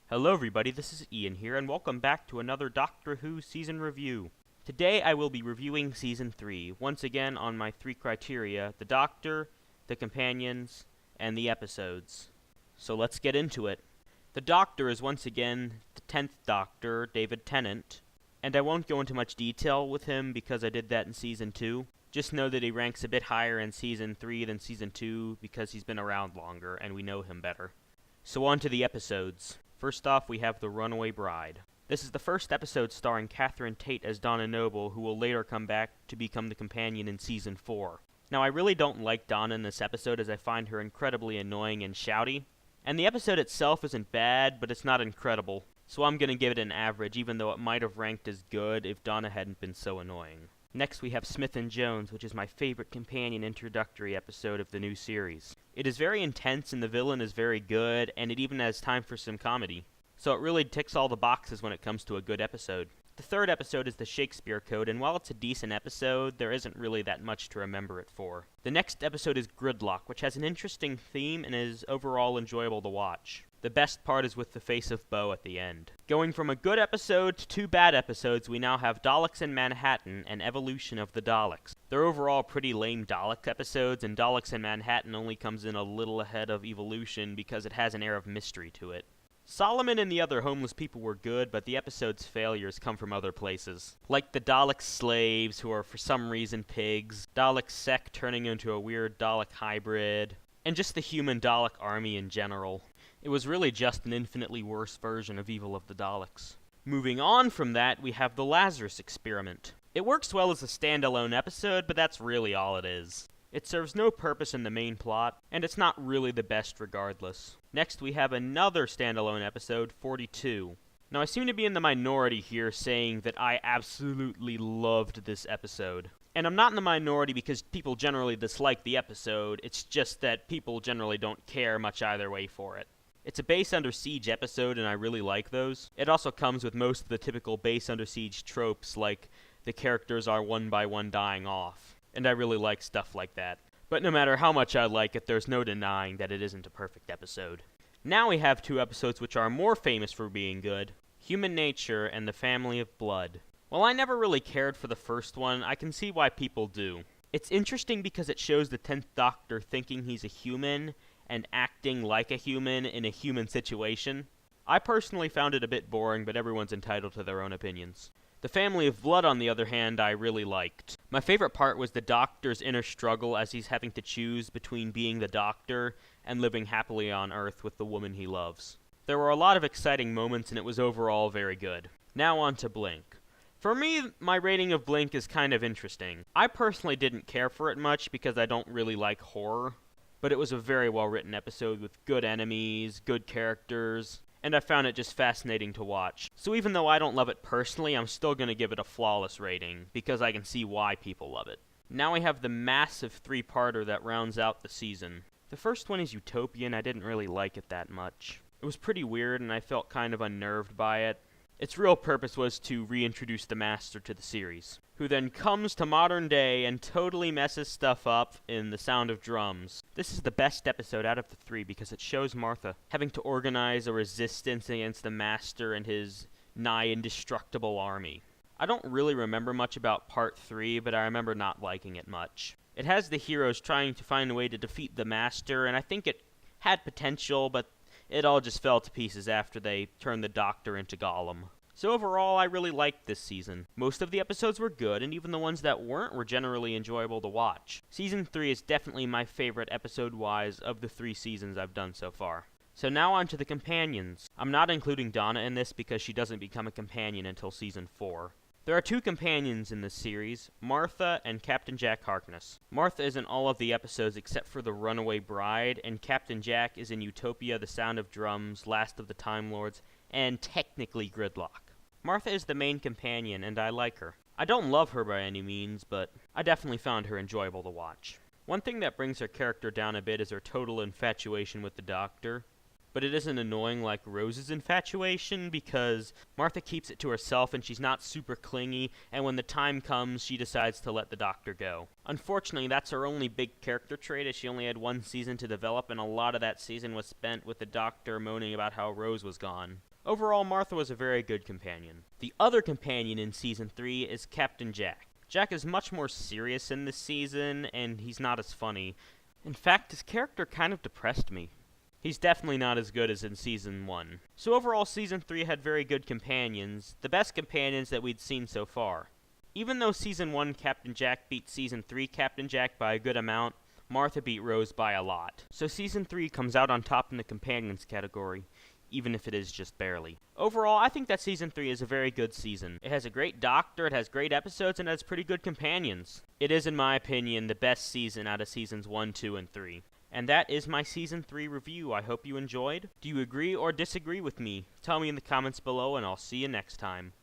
Hello everybody, this is Ian here, and welcome back to another Doctor Who season review. Today I will be reviewing Season 3, once again on my 3 criteria: the Doctor, the companions, and the episodes. So let's get into it. The Doctor is once again the 10th Doctor, David Tennant, and I won't go into much detail with him because I did that in Season 2. Just know that he ranks a bit higher in Season 3 than Season 2 because he's been around longer and we know him better. So on to the episodes. First off, we have The Runaway Bride. This is the first episode starring Catherine Tate as Donna Noble, who will later come back to become the companion in Season 4. Now, I really don't like Donna in this episode as I find her incredibly annoying and shouty. And the episode itself isn't bad, but it's not incredible. So I'm going to give it an average, even though it might have ranked as good if Donna hadn't been so annoying. Next we have Smith and Jones, which is my favorite companion introductory episode of the new series. It is very intense and the villain is very good, and it even has time for some comedy. So it really ticks all the boxes when it comes to a good episode. The third episode is the Shakespeare Code, and while it's a decent episode, there isn't really that much to remember it for. The next episode is Gridlock, which has an interesting theme and is overall enjoyable to watch. The best part is with the face of Bo at the end. Going from a good episode to 2 bad episodes, we now have Daleks in Manhattan and Evolution of the Daleks. They're overall pretty lame Dalek episodes, and Daleks in Manhattan only comes in a little ahead of Evolution because it has an air of mystery to it. Solomon and the other homeless people were good, but the episode's failures come from other places. Like the Dalek slaves, who are for some reason pigs, Dalek Sec turning into a weird Dalek hybrid, and just the human Dalek army in general. It was really just an infinitely worse version of Evil of the Daleks. Moving on from that, we have the Lazarus Experiment. It works well as a standalone episode, but that's really all it is. It serves no purpose in the main plot, and it's not really the best regardless. Next, we have another standalone episode, 42. Now, I seem to be in the minority here saying that I absolutely loved this episode. And I'm not in the minority because people generally dislike the episode, it's just that people generally don't care much either way for it. It's a Base Under Siege episode, and I really like those. It also comes with most of the typical Base Under Siege tropes, like the characters are one by one dying off. And I really like stuff like that. But no matter how much I like it, there's no denying that it isn't a perfect episode. Now we have 2 episodes which are more famous for being good: Human Nature and The Family of Blood. While I never really cared for the first one, I can see why people do. It's interesting because it shows the 10th Doctor thinking he's a human and acting like a human in a human situation. I personally found it a bit boring, but everyone's entitled to their own opinions. The Family of Blood, on the other hand, I really liked. My favorite part was the Doctor's inner struggle as he's having to choose between being the Doctor and living happily on Earth with the woman he loves. There were a lot of exciting moments, and it was overall very good. Now on to Blink. For me, my rating of Blink is kind of interesting. I personally didn't care for it much because I don't really like horror, but it was a very well-written episode with good enemies, good characters, and I found it just fascinating to watch. So even though I don't love it personally, I'm still going to give it a flawless rating, because I can see why people love it. Now we have the massive 3-parter that rounds out the season. The first one is Utopian. I didn't really like it that much. It was pretty weird, and I felt kind of unnerved by it. Its real purpose was to reintroduce the Master to the series, who then comes to modern day and totally messes stuff up in The Sound of Drums. This is the best episode out of the 3 because it shows Martha having to organize a resistance against the Master and his nigh indestructible army. I don't really remember much about Part 3, but I remember not liking it much. It has the heroes trying to find a way to defeat the Master, and I think it had potential, but it all just fell to pieces after they turned the Doctor into Gollum. So overall, I really liked this season. Most of the episodes were good, and even the ones that weren't were generally enjoyable to watch. Season 3 is definitely my favorite episode-wise of the 3 seasons I've done so far. So now on to the companions. I'm not including Donna in this because she doesn't become a companion until Season 4. There are 2 companions in this series, Martha and Captain Jack Harkness. Martha is in all of the episodes except for The Runaway Bride, and Captain Jack is in Utopia, The Sound of Drums, Last of the Time Lords, and technically Gridlock. Martha is the main companion, and I like her. I don't love her by any means, but I definitely found her enjoyable to watch. One thing that brings her character down a bit is her total infatuation with the Doctor. but it isn't annoying like Rose's infatuation, because Martha keeps it to herself and she's not super clingy, and when the time comes, she decides to let the Doctor go. Unfortunately, that's her only big character trait, as she only had one season to develop, and a lot of that season was spent with the Doctor moaning about how Rose was gone. Overall, Martha was a very good companion. The other companion in Season 3 is Captain Jack. Jack is much more serious in this season, and he's not as funny. In fact, his character kind of depressed me. He's definitely not as good as in Season 1. So overall, Season 3 had very good companions, the best companions that we'd seen so far. Even though Season 1 Captain Jack beat Season 3 Captain Jack by a good amount, Martha beat Rose by a lot. So Season 3 comes out on top in the companions category, even if it is just barely. Overall, I think that Season 3 is a very good season. It has a great Doctor, it has great episodes, and it has pretty good companions. It is, in my opinion, the best season out of Seasons 1, 2, and 3. And that is my Season 3 review. I hope you enjoyed. Do you agree or disagree with me? Tell me in the comments below, and I'll see you next time.